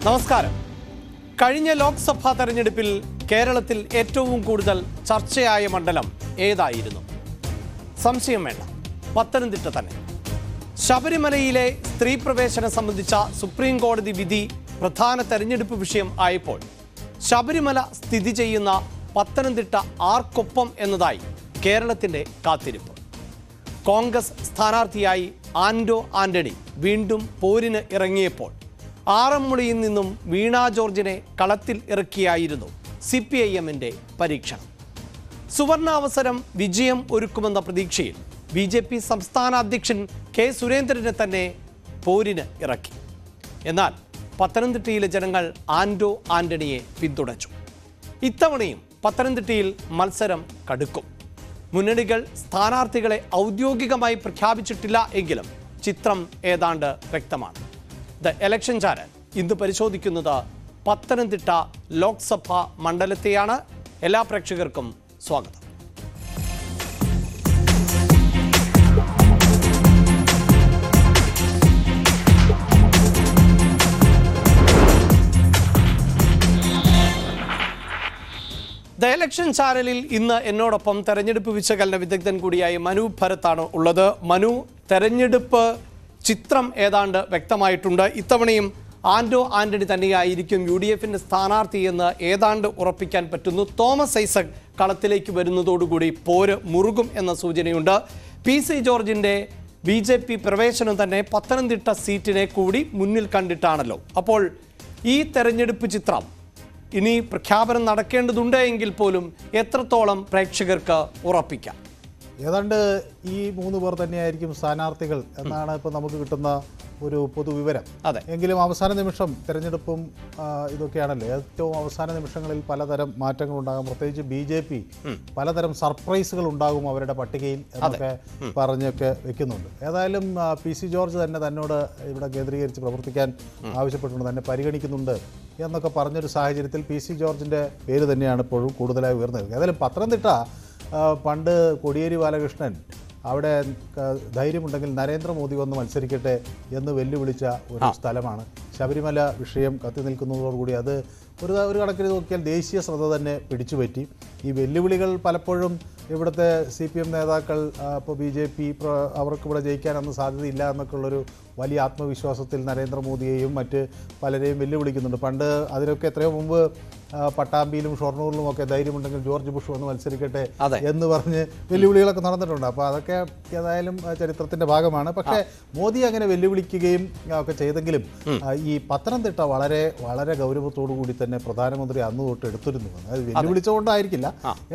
നമസ്കാരം. കഴിഞ്ഞ ലോക്സഭാ തെരഞ്ഞെടുപ്പിൽ കേരളത്തിൽ ഏറ്റവും കൂടുതൽ ചർച്ചയായ മണ്ഡലം ഏതായിരുന്നു? സംശയം വേണ്ട, പത്തനംതിട്ട തന്നെ. ശബരിമലയിലെ സ്ത്രീ പ്രവേശനം സംബന്ധിച്ച സുപ്രീം കോടതി വിധി പ്രധാന തെരഞ്ഞെടുപ്പ് വിഷയം ആയപ്പോൾ ശബരിമല സ്ഥിതി ചെയ്യുന്ന പത്തനംതിട്ട ആർക്കൊപ്പം എന്നതായി കേരളത്തിന്റെ കാത്തിരിപ്പ്. കോൺഗ്രസ് സ്ഥാനാർത്ഥിയായി ആന്റണി വീണ്ടും പോരിന് ഇറങ്ങിയപ്പോൾ ആറന്മുളയിൽ നിന്നും വീണ ജോർജിനെ കളത്തിൽ ഇറക്കിയായിരുന്നു CPIMന്റെ പരീക്ഷണം. സുവർണാവസരം വിജയം ഒരുക്കുമെന്ന പ്രതീക്ഷയിൽ BJP സംസ്ഥാന അധ്യക്ഷൻ K. സുരേന്ദ്രനെ തന്നെ പോരിന് ഇറക്കി. എന്നാൽ പത്തനംതിട്ടയിലെ ജനങ്ങൾ ആന്റണിയെ പിന്തുണച്ചു. ഇത്തവണയും പത്തനംതിട്ടയിൽ മത്സരം കടുക്കും. മുന്നണികൾ സ്ഥാനാർത്ഥികളെ ഔദ്യോഗികമായി പ്രഖ്യാപിച്ചിട്ടില്ല എങ്കിലും ചിത്രം ഏതാണ്ട് വ്യക്തമാണ്. ദ ഇലക്ഷൻ ചാനൽ ഇന്ന് പരിശോധിക്കുന്നത് പത്തനംതിട്ട ലോക്സഭാ മണ്ഡലത്തെയാണ്. എല്ലാ പ്രേക്ഷകർക്കും സ്വാഗതം. ദ ഇലക്ഷൻ ചാനലിൽ ഇന്ന് എന്നോടൊപ്പം തെരഞ്ഞെടുപ്പ് വിശകലന വിദഗ്ധൻ കൂടിയായ മനു ഭരത്താണ് ഉള്ളത്. മനു, തെരഞ്ഞെടുപ്പ് ചിത്രം ഏതാണ്ട് വ്യക്തമായിട്ടുണ്ട്. ഇത്തവണയും ആന്റണി തന്നെയായിരിക്കും UDFന്റെ സ്ഥാനാർത്ഥി എന്ന് ഏതാണ്ട് ഉറപ്പിക്കാൻ പറ്റുന്നു. തോമസ് ഐസക് കളത്തിലേക്ക് വരുന്നതോടുകൂടി പോര് മുറുകും എന്ന സൂചനയുണ്ട്. PC ജോർജിന്റെ BJP പ്രവേശനം തന്നെ പത്തനംതിട്ട സീറ്റിനെ കൂടി മുന്നിൽ കണ്ടിട്ടാണല്ലോ. അപ്പോൾ ഈ തെരഞ്ഞെടുപ്പ് ചിത്രം ഇനി പ്രഖ്യാപനം നടക്കേണ്ടതുണ്ട് എങ്കിൽ പോലും എത്രത്തോളം പ്രേക്ഷകർക്ക് ഉറപ്പിക്കാം? ഏതാണ്ട് ഈ 3 പേർ തന്നെയായിരിക്കും സ്ഥാനാർത്ഥികൾ എന്നാണ് ഇപ്പോൾ നമുക്ക് കിട്ടുന്ന ഒരു പൊതുവിവരം. അതെ. എങ്കിലും അവസാന നിമിഷം തിരഞ്ഞെടുപ്പും ഇതൊക്കെയാണല്ലോ, ഏറ്റവും അവസാന നിമിഷങ്ങളിൽ പലതരം മാറ്റങ്ങൾ ഉണ്ടാകും. പ്രത്യേകിച്ച് BJP പലതരം സർപ്രൈസുകൾ ഉണ്ടാകും അവരുടെ പട്ടികയിൽ എന്നൊക്കെ പറഞ്ഞൊക്കെ വെക്കുന്നുണ്ട്. ഏതായാലും PC ജോർജ് തന്നെ തന്നോട് ഇവിടെ കേന്ദ്രീകരിച്ച് പ്രവർത്തിക്കാൻ ആവശ്യപ്പെട്ടിട്ടുണ്ട്, തന്നെ പരിഗണിക്കുന്നുണ്ട് എന്നൊക്കെ പറഞ്ഞൊരു സാഹചര്യത്തിൽ PC ജോർജിൻ്റെ പേര് തന്നെയാണ് ഇപ്പോഴും കൂടുതലായി ഉയർന്നത്. ഏതായാലും പത്തനംതിട്ട പണ്ട് കോടിയേരി ബാലകൃഷ്ണൻ അവിടെ ധൈര്യമുണ്ടെങ്കിൽ നരേന്ദ്രമോദി വന്ന് മത്സരിക്കട്ടെ എന്ന് വെല്ലുവിളിച്ച ഒരു സ്ഥലമാണ്. ശബരിമല വിഷയം കത്തി നിൽക്കുന്നതോടുകൂടി അത് ഒരു കണക്കിന് നോക്കിയാൽ ദേശീയ ശ്രദ്ധ തന്നെ പിടിച്ചുപറ്റി. ഈ വെല്ലുവിളികൾ പലപ്പോഴും ഇവിടുത്തെ CPM നേതാക്കൾ ഇപ്പോൾ BJP അവർക്കിവിടെ ജയിക്കാനൊന്നും സാധ്യതയില്ല എന്നൊക്കെയുള്ളൊരു വലിയ ആത്മവിശ്വാസത്തിൽ നരേന്ദ്രമോദിയെയും മറ്റ് പലരെയും വെല്ലുവിളിക്കുന്നുണ്ട്. പണ്ട് അതിനൊക്കെ എത്രയോ മുമ്പ് പട്ടാമ്പിയിലും ഷൊർണൂറിലും ഒക്കെ ധൈര്യമുണ്ടെങ്കിൽ ജോർജ് ബുഷ് വന്ന് മത്സരിക്കട്ടെ എന്ന് പറഞ്ഞ് വെല്ലുവിളികളൊക്കെ നടന്നിട്ടുണ്ട്. അപ്പോൾ അതൊക്കെ ഏതായാലും ചരിത്രത്തിൻ്റെ ഭാഗമാണ്. പക്ഷേ മോദി അങ്ങനെ വെല്ലുവിളിക്കുകയും ഒക്കെ ചെയ്തെങ്കിലും ഈ പത്തനംതിട്ട വളരെ വളരെ ഗൗരവത്തോടു കൂടി തന്നെ പ്രധാനമന്ത്രി അന്ന് തൊട്ട് എടുത്തിരുന്നു. അതായത് വെല്ലുവിളിച്ചുകൊണ്ടായിരിക്കില്ല,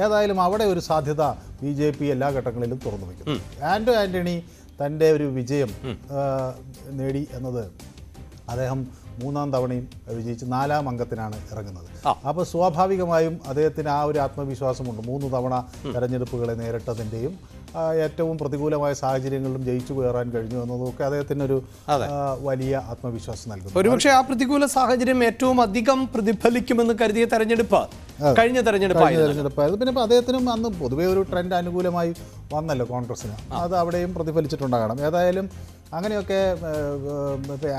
ഏതായാലും അവിടെ ഒരു സാധ്യത BJP എല്ലാ ഘട്ടങ്ങളിലും തുറന്നു വയ്ക്കുന്നു. ആന്റണി തൻ്റെ ഒരു വിജയം നേടി എന്നത് അദ്ദേഹം 3ാം തവണയും വിജയിച്ച് 4ാം അംഗത്തിനാണ് ഇറങ്ങുന്നത്. അപ്പോൾ സ്വാഭാവികമായും അദ്ദേഹത്തിന് ആ ഒരു ആത്മവിശ്വാസമുണ്ട്. 3 തവണ തെരഞ്ഞെടുപ്പുകളെ നേരിട്ടതിൻ്റെയും ഏറ്റവും പ്രതികൂലമായ സാഹചര്യങ്ങളിലും ജയിച്ചു കയറാൻ കഴിഞ്ഞു എന്നതൊക്കെ അദ്ദേഹത്തിനൊരു വലിയ ആത്മവിശ്വാസം നൽകുന്നു. ഒരുപക്ഷെ ആ പ്രതികൂല സാഹചര്യം ഏറ്റവും അധികം പ്രതിഫലിക്കുമെന്ന് കരുതിയ തെരഞ്ഞെടുപ്പ് കഴിഞ്ഞ തെരഞ്ഞെടുപ്പായിരുന്നു. പിന്നെ അദ്ദേഹത്തിനും അന്ന് പൊതുവേ ഒരു ട്രെൻഡ് അനുകൂലമായി വന്നല്ലോ കോൺഗ്രസിന്, അത് അവിടെയും പ്രതിഫലിച്ചിട്ടുണ്ടാകണം. ഏതായാലും അങ്ങനെയൊക്കെ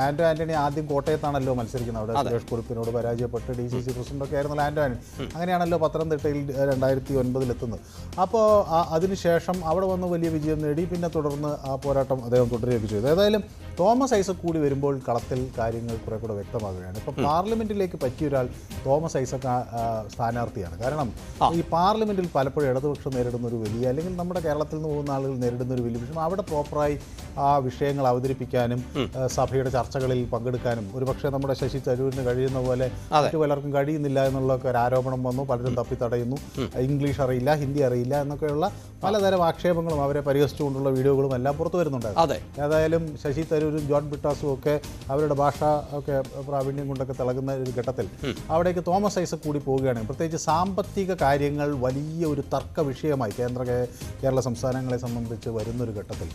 ആന്റണി ആദ്യം കോട്ടയത്താണല്ലോ മത്സരിക്കുന്നത്. അവിടെ സുരേഷ് കുറുപ്പിനോട് പരാജയപ്പെട്ട് DCC പ്രസിഡന്റൊക്കെ ആയിരുന്നല്ലോ ആന്റണി. അങ്ങനെയാണല്ലോ പത്തനംതിട്ടയിൽ 2009 എത്തുന്നത്. അപ്പോൾ അതിനുശേഷം അവിടെ വന്ന് വലിയ വിജയം നേടി. പിന്നെ തുടർന്ന് ആ പോരാട്ടം അദ്ദേഹം തുടരുകയൊക്കെ ചെയ്തു. ഏതായാലും തോമസ് ഐസക് കൂടി വരുമ്പോൾ കളത്തിൽ കാര്യങ്ങൾ കുറെ കൂടെ വ്യക്തമാകുകയാണ്. ഇപ്പോൾ പാർലമെന്റിലേക്ക് പറ്റിയ ഒരാൾ തോമസ് ഐസക് സ്ഥാനാർത്ഥിയാണ്. കാരണം ഈ പാർലമെന്റിൽ പലപ്പോഴും ഇടതുപക്ഷം നേരിടുന്ന ഒരു വലിയ, അല്ലെങ്കിൽ നമ്മുടെ കേരളത്തിൽ നിന്ന് പോകുന്ന ആളുകൾ നേരിടുന്ന ഒരു വലിയ വിഷയം, അവിടെ പ്രോപ്പറായി ആ വിഷയങ്ങൾ അവതരിപ്പിക്കാനും സഭയുടെ ചർച്ചകളിൽ പങ്കെടുക്കാനും ഒരുപക്ഷെ നമ്മുടെ ശശി തരൂരിന് കഴിയുന്ന പോലെ മറ്റു പലർക്കും കഴിയുന്നില്ല എന്നുള്ളൊക്കെ ഒരു ആരോപണം വന്നു. പലരും തപ്പിത്തടയുന്നു, ഇംഗ്ലീഷ് അറിയില്ല, ഹിന്ദി അറിയില്ല എന്നൊക്കെയുള്ള പലതരം ആക്ഷേപങ്ങളും അവരെ പരിഹസിച്ചുകൊണ്ടുള്ള വീഡിയോകളും എല്ലാം പുറത്തു വരുന്നുണ്ടായിരുന്നു. ഏതായാലും ശശി തരൂരും ജോൺ ബ്രിട്ടാസും ഒക്കെ അവരുടെ ഭാഷ ഒക്കെ പ്രാവീണ്യം കൊണ്ടൊക്കെ തിളങ്ങുന്ന ഒരു ഘട്ടത്തിൽ അവിടേക്ക് തോമസ് ഐസക് കൂടി പോവുകയാണ്. പ്രത്യേകിച്ച് സാമ്പത്തിക കാര്യങ്ങൾ വലിയ ഒരു തർക്ക വിഷയമായി കേരള സംസ്ഥാനങ്ങളെ സംബന്ധിച്ച് വരുന്നൊരു ഘട്ടത്തിൽ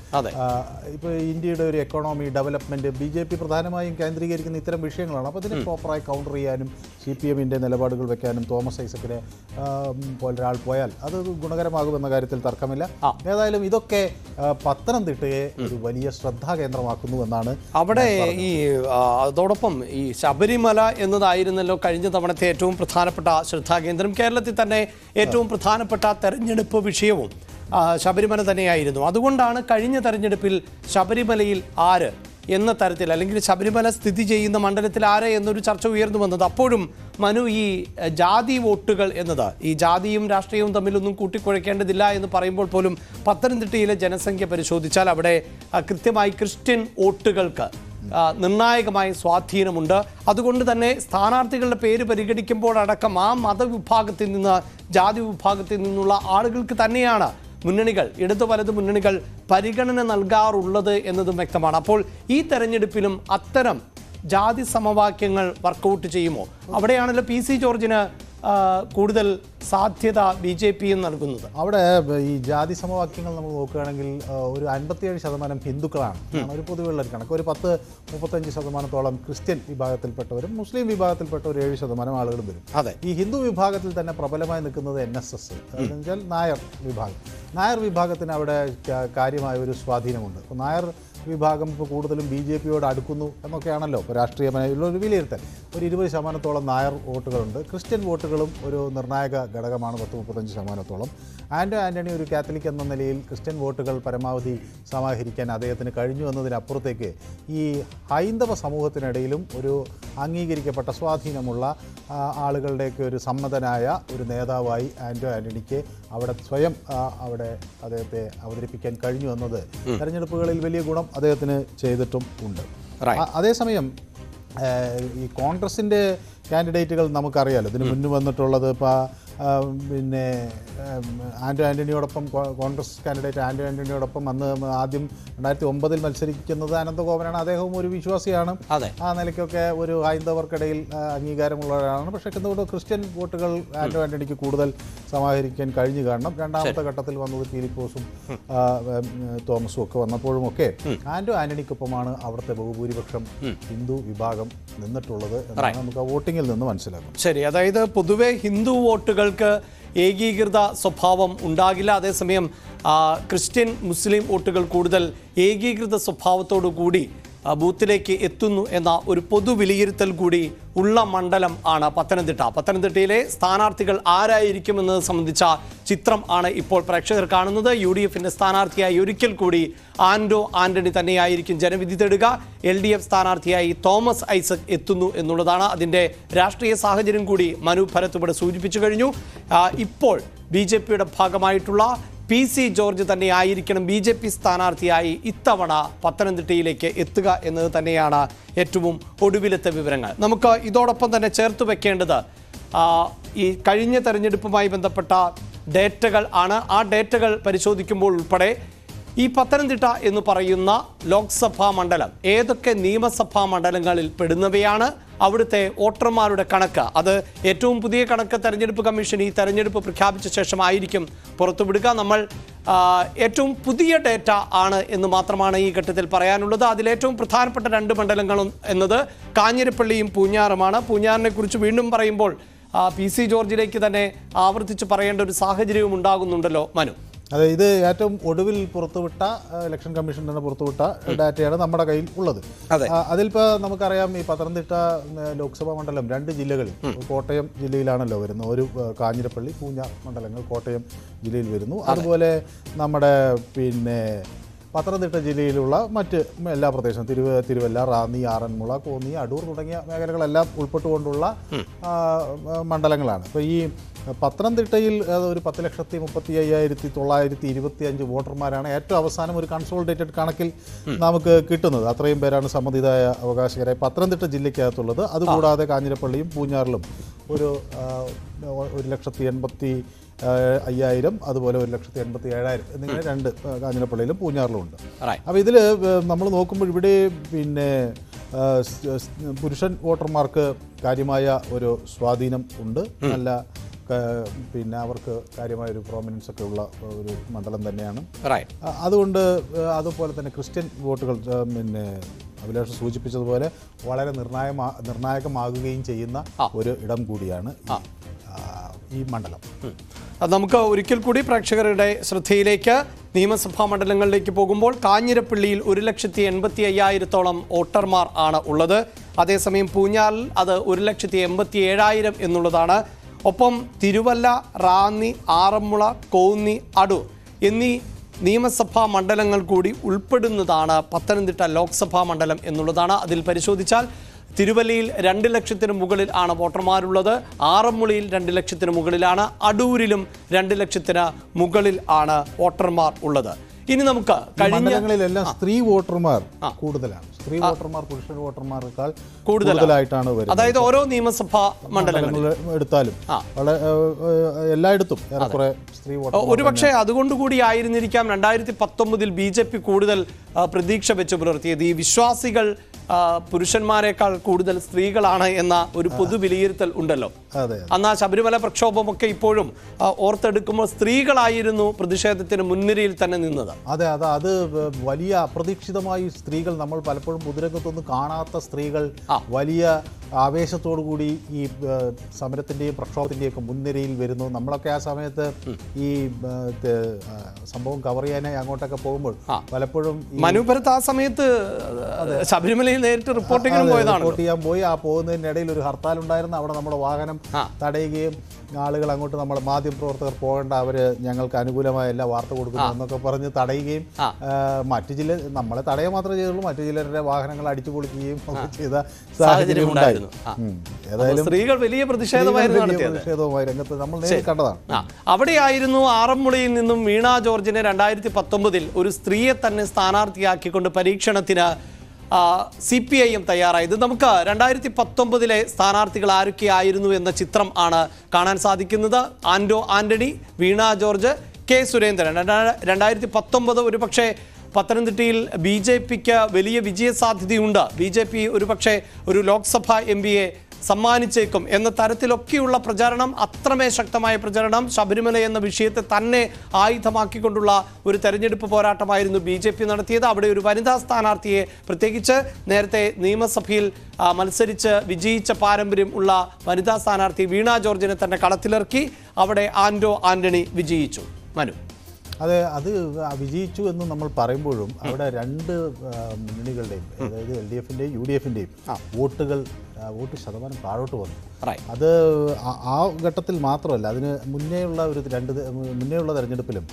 ഇപ്പോൾ ഇന്ത്യയുടെ ഒരു എക്കോണമി ഡെവലപ്മെൻറ്റ് BJP പ്രധാനമായും കേന്ദ്രീകരിക്കുന്ന ഇത്തരം വിഷയങ്ങളാണ്. അപ്പോൾ ഇതിനെ പ്രോപ്പറായി കൗണ്ടർ ചെയ്യാനും CPMന്റെ നിലപാടുകൾ വയ്ക്കാനും തോമസ് ഐസക്കിനെ പോലൊരാൾ പോയാൽ അത് ഗുണകരമാകുമെന്ന കാര്യത്തിൽ തർക്കമില്ല. ഏതായാലും ഇതൊക്കെ പത്തനംതിട്ടയെ ഒരു വലിയ ശ്രദ്ധാകേന്ദ്രമാക്കുന്നു എന്നാണ് അവിടെ അതോടൊപ്പം ഈ ശബരിമല എന്നതായിരുന്നല്ലോ കഴിഞ്ഞ തവണത്തെ ഏറ്റവും പ്രധാനപ്പെട്ട ശ്രദ്ധാകേന്ദ്രം. കേരളത്തിൽ തന്നെ ഏറ്റവും പ്രധാനപ്പെട്ട തെരഞ്ഞെടുപ്പ് വിഷയവും ശബരിമല തന്നെയായിരുന്നു. അതുകൊണ്ടാണ് കഴിഞ്ഞ തെരഞ്ഞെടുപ്പിൽ ശബരിമലയിൽ ആര് എന്ന തരത്തിൽ, അല്ലെങ്കിൽ ശബരിമല സ്ഥിതി ചെയ്യുന്ന മണ്ഡലത്തിൽ ആര് എന്നൊരു ചർച്ച ഉയർന്നു വന്നത്. അപ്പോഴും മനു, ഈ ജാതി വോട്ടുകൾ എന്നത്, ഈ ജാതിയും രാഷ്ട്രീയവും തമ്മിലൊന്നും കൂട്ടിക്കുഴയ്ക്കേണ്ടതില്ല എന്ന് പറയുമ്പോൾ പോലും പത്തനംതിട്ടയിലെ ജനസംഖ്യ പരിശോധിച്ചാൽ അവിടെ കൃത്യമായി ക്രിസ്ത്യൻ വോട്ടുകൾക്ക് നിർണായകമായ സ്വാധീനമുണ്ട്. അതുകൊണ്ട് തന്നെ സ്ഥാനാർത്ഥികളുടെ പേര് പരിഗണിക്കുമ്പോഴടക്കം ആ മതവിഭാഗത്തിൽ നിന്ന്, ജാതി വിഭാഗത്തിൽ നിന്നുള്ള ആളുകൾക്ക് തന്നെയാണ് മുന്നണികൾ, ഇടതു വലത് മുന്നണികൾ പരിഗണന നൽകാറുള്ളത് എന്നതും വ്യക്തമാണ്. അപ്പോൾ ഈ തെരഞ്ഞെടുപ്പിലും അത്തരം ജാതി സമവാക്യങ്ങൾ വർക്കൗട്ട് ചെയ്യുമോ? അവിടെയാണല്ലോ പി സി ജോർജിന് കൂടുതൽ സാധ്യത BJP നൽകുന്നത്. അവിടെ ഈ ജാതി സമവാക്യങ്ങൾ നമ്മൾ നോക്കുകയാണെങ്കിൽ ഒരു 57% ഹിന്ദുക്കളാണ് ഒരു പൊതുവെയുള്ള ഒരു കണക്ക്. ഒരു 30-35% ക്രിസ്ത്യൻ വിഭാഗത്തിൽപ്പെട്ടവരും മുസ്ലിം വിഭാഗത്തിൽപ്പെട്ട ഒരു 7% ആളുകളും വരും. അതെ, ഈ ഹിന്ദു വിഭാഗത്തിൽ തന്നെ പ്രബലമായി നിൽക്കുന്നത് NSS, എന്ന് വെച്ചാൽ നായർ വിഭാഗം. നായർ വിഭാഗത്തിന് അവിടെ കാര്യമായ ഒരു സ്വാധീനമുണ്ട്. അപ്പോൾ നായർ വിഭാഗം ഇപ്പോൾ കൂടുതലും BJPയോട് അടുക്കുന്നു എന്നൊക്കെയാണല്ലോ ഇപ്പോൾ രാഷ്ട്രീയമായുള്ള ഒരു വിലയിരുത്തൽ. ഒരു 20% നായർ വോട്ടുകളുണ്ട്. ക്രിസ്ത്യൻ വോട്ടുകളും ഒരു നിർണായക ഘടകമാണ്, 30-35%. ആൻ്റണി ഒരു കാത്തലിക് എന്ന നിലയിൽ ക്രിസ്ത്യൻ വോട്ടുകൾ പരമാവധി സമാഹരിക്കാൻ അദ്ദേഹത്തിന് കഴിഞ്ഞു എന്നതിനപ്പുറത്തേക്ക് ഈ ഹൈന്ദവ സമൂഹത്തിനിടയിലും ഒരു അംഗീകരിക്കപ്പെട്ട സ്വാധീനമുള്ള ആളുകളുടെയൊക്കെ ഒരു സമ്മതനായ ഒരു നേതാവായി ആൻ്റണിക്ക് അവിടെ സ്വയം അവിടെ അദ്ദേഹത്തെ അവതരിപ്പിക്കാൻ കഴിഞ്ഞു എന്നത് തെരഞ്ഞെടുപ്പുകളിൽ വലിയ ഗുണം അദ്ദേഹത്തിന് ചെയ്തിട്ടും ഉണ്ട്. അതേസമയം ഈ കോൺഗ്രസിൻ്റെ കാൻഡിഡേറ്റുകൾ നമുക്കറിയാലോ. ഇതിന് മുന്നിൽ വന്നിട്ടുള്ളത് ഇപ്പോൾ പിന്നെ ആൻ്റണിയോടൊപ്പം കോൺഗ്രസ് കാൻഡിഡേറ്റ് ആൻ്റണിയോടൊപ്പം അന്ന് ആദ്യം 2009 മത്സരിക്കുന്നത് അനന്തഗോപനാണ്. അദ്ദേഹവും ഒരു വിശ്വാസിയാണ്. ആ നിലയ്ക്കൊക്കെ ഒരു ഹൈന്ദവർക്കിടയിൽ അംഗീകാരമുള്ളവരാണ്. പക്ഷേ എന്തുകൊണ്ട് ക്രിസ്ത്യൻ വോട്ടുകൾ ആൻ്റണിക്ക് കൂടുതൽ സമാഹരിക്കാൻ കഴിഞ്ഞു കാണണം. രണ്ടാമത്തെ ഘട്ടത്തിൽ വന്നത് ഫിലിപ്പോസും തോമസും ഒക്കെ വന്നപ്പോഴുമൊക്കെ ആൻ്റണിക്കൊപ്പമാണ് അവിടുത്തെ ബഹുഭൂരിപക്ഷം ഹിന്ദു വിഭാഗം നിന്നിട്ടുള്ളത് എന്നാണ് നമുക്ക് ആ വോട്ടിങ്ങിൽ നിന്ന് മനസ്സിലാക്കും. ശരി, അതായത് പൊതുവെ ഹിന്ദു വോട്ടുകൾക്ക് ഏകീകൃത സ്വഭാവം ഉണ്ടാകില്ല. അതേസമയം ക്രിസ്ത്യൻ മുസ്ലിം വോട്ടുകൾ കൂടുതൽ ഏകീകൃത സ്വഭാവത്തോടു കൂടി ബൂത്തിലേക്ക് എത്തുന്നു എന്ന ഒരു പൊതു വിലയിരുത്തൽ കൂടി ഉള്ള മണ്ഡലം ആണ് പത്തനംതിട്ട. പത്തനംതിട്ടയിലെ സ്ഥാനാർത്ഥികൾ ആരായിരിക്കുമെന്നത് സംബന്ധിച്ച ചിത്രം ആണ് ഇപ്പോൾ പ്രേക്ഷകർ കാണുന്നത്. UDFിൻ്റെ സ്ഥാനാർത്ഥിയായി ഒരിക്കൽ കൂടി ആൻ്റണി തന്നെയായിരിക്കും ജനവിധി തേടുക. LDF സ്ഥാനാർത്ഥിയായി തോമസ് ഐസക് എത്തുന്നു എന്നുള്ളതാണ്. അതിൻ്റെ രാഷ്ട്രീയ സാഹചര്യം കൂടി മനു ഭരത് ഇവിടെ സൂചിപ്പിച്ചു കഴിഞ്ഞു. ഇപ്പോൾ BJPയുടെ ഭാഗമായിട്ടുള്ള PC ജോർജ് തന്നെ ആയിരിക്കണം BJP സ്ഥാനാർത്ഥിയായി ഇത്തവണ പത്തനംതിട്ടയിലേക്ക് എത്തുക എന്നത് തന്നെയാണ് ഏറ്റവും ഒടുവിലത്തെ വിവരങ്ങൾ. നമുക്ക് ഇതോടൊപ്പം തന്നെ ചേർത്ത് വെക്കേണ്ടത് ഈ കഴിഞ്ഞ തെരഞ്ഞെടുപ്പുമായി ബന്ധപ്പെട്ട ഡേറ്റകൾ ആണ്. ആ ഡേറ്റകൾ പരിശോധിക്കുമ്പോൾ ഉൾപ്പെടെ ഈ പത്തനംതിട്ട എന്ന് പറയുന്ന ലോക്സഭാ മണ്ഡലം ഏതൊക്കെ നിയമസഭാ മണ്ഡലങ്ങളിൽ പെടുന്നവയാണ്, അവിടുത്തെ വോട്ടർമാരുടെ കണക്ക്, അത് ഏറ്റവും പുതിയ കണക്ക് തെരഞ്ഞെടുപ്പ് കമ്മീഷൻ ഈ തെരഞ്ഞെടുപ്പ് പ്രഖ്യാപിച്ച ശേഷമായിരിക്കും പുറത്തുവിടുക. നമ്മൾ ഏറ്റവും പുതിയ ഡേറ്റ ആണ് എന്ന് മാത്രമാണ് ഈ ഘട്ടത്തിൽ പറയാനുള്ളത്. അതിലേറ്റവും പ്രധാനപ്പെട്ട 2 മണ്ഡലങ്ങളും എന്നത് കാഞ്ഞിരപ്പള്ളിയും പൂഞ്ഞാറുമാണ്. പൂഞ്ഞാറിനെ കുറിച്ച് വീണ്ടും പറയുമ്പോൾ PC ജോർജിലേക്ക് തന്നെ ആവർത്തിച്ച് പറയേണ്ട ഒരു സാഹചര്യവും ഉണ്ടാകുന്നുണ്ടല്ലോ മനു. അതെ, ഇത് ഏറ്റവും ഒടുവിൽ പുറത്തുവിട്ട ഇലക്ഷൻ കമ്മീഷൻ തന്നെ പുറത്തുവിട്ട ഡാറ്റയാണ് നമ്മുടെ കയ്യിൽ ഉള്ളത്. അതിലിപ്പോൾ നമുക്കറിയാം ഈ പത്തനംതിട്ട ലോക്സഭാ മണ്ഡലം 2 ജില്ലകളിൽ, കോട്ടയം ജില്ലയിലാണല്ലോ വരുന്നത്. ഒരു കാഞ്ഞിരപ്പള്ളി പൂഞ്ഞാർ മണ്ഡലങ്ങൾ കോട്ടയം ജില്ലയിൽ വരുന്നു. അതുപോലെ നമ്മുടെ പിന്നെ പത്തനംതിട്ട ജില്ലയിലുള്ള മറ്റ് എല്ലാ പ്രദേശവും തിരുവല്ല, റാന്നി, ആറന്മുള, കോന്നി, അടൂർ തുടങ്ങിയ മേഖലകളെല്ലാം ഉൾപ്പെട്ടുകൊണ്ടുള്ള മണ്ഡലങ്ങളാണ്. ഇപ്പോൾ ഈ പത്തനംതിട്ടയിൽ ഒരു 10,35,925 വോട്ടർമാരാണ് ഏറ്റവും അവസാനം ഒരു കൺസോളിഡേറ്റഡ് കണക്കിൽ നമുക്ക് കിട്ടുന്നത്. അത്രയും പേരാണ് സമ്മതിദായ അവകാശകരായി പത്തനംതിട്ട ജില്ലയ്ക്കകത്തുള്ളത്. അതുകൂടാതെ കാഞ്ഞിരപ്പള്ളിയും പൂഞ്ഞാറിലും ഒരു 1,80,50,000, അതുപോലെ 1,87,000 എന്നിങ്ങനെ 2 കാഞ്ഞിരപ്പള്ളിയിലും പൂഞ്ഞാറിലും ഉണ്ട്. അപ്പോൾ ഇതിൽ നമ്മൾ നോക്കുമ്പോൾ ഇവിടെ പിന്നെ പുരുഷൻ വോട്ടർമാർക്ക് കാര്യമായ ഒരു സ്വാധീനം ഉണ്ട്. നല്ല പിന്നെ അവർക്ക് കാര്യമായൊരു പ്രോമിനൻസ് ഒക്കെ ഉള്ള ഒരു മണ്ഡലം തന്നെയാണ്. അതുകൊണ്ട് അതുപോലെ തന്നെ ക്രിസ്ത്യൻ വോട്ടുകൾ പിന്നെ അഭിലാഷ് സൂചിപ്പിച്ചതുപോലെ വളരെ നിർണായകമാകുകയും ചെയ്യുന്ന ഒരു ഇടം കൂടിയാണ് ഈ മണ്ഡലം. നമുക്ക് ഒരിക്കൽ കൂടി പ്രേക്ഷകരുടെ ശ്രദ്ധയിലേക്ക് നിയമസഭാ മണ്ഡലങ്ങളിലേക്ക് പോകുമ്പോൾ കാഞ്ഞിരപ്പള്ളിയിൽ 1,85,000-ഓളം വോട്ടർമാർ ആണ് ഉള്ളത്. അതേസമയം പൂഞ്ഞാറിൽ അത് 1,87,000 എന്നുള്ളതാണ്. ഒപ്പം തിരുവല്ല, റാന്നി, ആറന്മുള, കോന്നി, അടൂർ എന്നീ നിയമസഭാ മണ്ഡലങ്ങൾ കൂടി ഉൾപ്പെടുന്നതാണ് പത്തനംതിട്ട ലോക്സഭാ മണ്ഡലം എന്നുള്ളതാണ്. അതിൽ പരിശോധിച്ചാൽ തിരുവല്ലയിൽ 2 ലക്ഷത്തിന് മുകളിൽ ആണ് വോട്ടർമാരുള്ളത്. ആറന്മുളയിൽ 2 ലക്ഷത്തിന് മുകളിലാണ്. അടൂരിലും 2 ലക്ഷത്തിന് മുകളിൽ ആണ് വോട്ടർമാർ ഉള്ളത്. ഇനി നമുക്ക് മണ്ഡലങ്ങളിലെല്ലാം സ്ത്രീ വോട്ടർമാർ കൂടുതലാണ്. സ്ത്രീ വോട്ടർമാർ പുരുഷ വോട്ടർമാരെക്കാൾ കൂടുതലായിട്ടാണ് വരുന്നത്. അതായത് ഓരോ നിയമസഭാ മണ്ഡലങ്ങൾ എടുത്താലും എല്ലായിടത്തും ഏറെക്കുറെ സ്ത്രീ വോട്ടർ. ഒരുപക്ഷെ അതുകൊണ്ടുകൂടി ആയിരുന്നിരിക്കാം 2019 BJP കൂടുതൽ പ്രതീക്ഷ വെച്ച് പുലർത്തിയത്. ഈ വിശ്വാസികൾ പുരുഷന്മാരെക്കാൾ കൂടുതൽ സ്ത്രീകളാണ് എന്ന ഒരു പൊതു വിലയിരുത്തൽ ഉണ്ടല്ലോ. അന്ന് ശബരിമല പ്രക്ഷോഭമൊക്കെ ഇപ്പോഴും ഓർത്തെടുക്കുമ്പോൾ സ്ത്രീകളായിരുന്നു പ്രതിഷേധത്തിന് മുൻനിരയിൽ തന്നെ നിന്നത്. അതെ, അത് വലിയ അപ്രതീക്ഷിതമായി സ്ത്രീകൾ, നമ്മൾ പലപ്പോഴും പൊതുരംഗത്തൊന്നും കാണാത്ത സ്ത്രീകൾ വലിയ ആവേശത്തോടു കൂടി ഈ സമരത്തിന്റെയും പ്രക്ഷോഭത്തിന്റെയും ഒക്കെ മുൻനിരയിൽ വരുന്നു. നമ്മളൊക്കെ ആ സമയത്ത് ഈ സംഭവം കവർ ചെയ്യാനായി അങ്ങോട്ടൊക്കെ പോകുമ്പോൾ പലപ്പോഴും മനുപുരത്ത് ആ സമയത്ത് ശബരിമലയിൽ നേരിട്ട് റിപ്പോർട്ട് ചെയ്യാൻ പോയി. ആ പോകുന്നതിനിടയിൽ ഒരു ഹർത്താൽ ഉണ്ടായിരുന്നു. അവിടെ നമ്മുടെ വാഹനം തടയുകയും ആളുകൾ അങ്ങോട്ട് നമ്മുടെ മാധ്യമപ്രവർത്തകർ പോകേണ്ട, അവര് ഞങ്ങൾക്ക് അനുകൂലമായ എല്ലാ വാർത്ത കൊടുക്കുന്നു എന്നൊക്കെ പറഞ്ഞ് തടയുകയും മറ്റു നമ്മളെ തടയുക മാത്രമേ ചെയ്തുള്ളൂ, മറ്റു ചിലരുടെ വാഹനങ്ങൾ അടിച്ചു പൊളിക്കുകയും ഒക്കെ ചെയ്ത സാഹചര്യം ഉണ്ടായിരുന്നു. ഏതായാലും സ്ത്രീകൾ വലിയ പ്രതിഷേധവുമായി രംഗത്ത് നമ്മൾ നേരിൽ കണ്ടതാണ്. അവിടെയായിരുന്നു ആറന്മുളയിൽ നിന്നും വീണ ജോർജിനെ 2019 ഒരു സ്ത്രീയെ തന്നെ സ്ഥാനാർത്ഥിയാക്കിക്കൊണ്ട് പരീക്ഷണത്തിന് CPIM തയ്യാറായത്. നമുക്ക് 2019 സ്ഥാനാർത്ഥികൾ ആരൊക്കെയായിരുന്നു എന്ന ചിത്രം ആണ് കാണാൻ സാധിക്കുന്നത്. ആന്റണി, വീണ ജോർജ്, കെ സുരേന്ദ്രൻ. 2019 ഒരുപക്ഷെ പത്തനംതിട്ടയിൽ BJPക്ക് വലിയ വിജയസാധ്യതയുണ്ട്. BJP ഒരുപക്ഷെ ഒരു ലോക്സഭാ MP-യെ സമ്മാനിച്ചേക്കും എന്ന തരത്തിലൊക്കെയുള്ള പ്രചാരണം, അത്രമേ ശക്തമായ പ്രചരണം, ശബരിമല എന്ന വിഷയത്തെ തന്നെ ആയുധമാക്കിക്കൊണ്ടുള്ള ഒരു തെരഞ്ഞെടുപ്പ് പോരാട്ടമായിരുന്നു BJP നടത്തിയത്. അവിടെ ഒരു വനിതാ സ്ഥാനാർത്ഥിയെ, പ്രത്യേകിച്ച് നേരത്തെ നിയമസഭയിൽ മത്സരിച്ച് വിജയിച്ച പാരമ്പര്യം ഉള്ള വനിതാ സ്ഥാനാർത്ഥി വീണ ജോർജിനെ തന്നെ കളത്തിലിറക്കി. അവിടെ ആന്റണി വിജയിച്ചു. മനു, അതെ, അത് വിജയിച്ചു എന്ന് നമ്മൾ പറയുമ്പോഴും അവിടെ രണ്ട് മുന്നണികളുടെയും, അതായത് LDF-ന്റെയും UDF-ന്റെയും വോട്ട് ശതമാനം താഴോട്ട് വന്നു. അത് ആ ഘട്ടത്തിൽ മാത്രമല്ല, അതിന് മുന്നേയുള്ള മുന്നേയുള്ള തെരഞ്ഞെടുപ്പിലും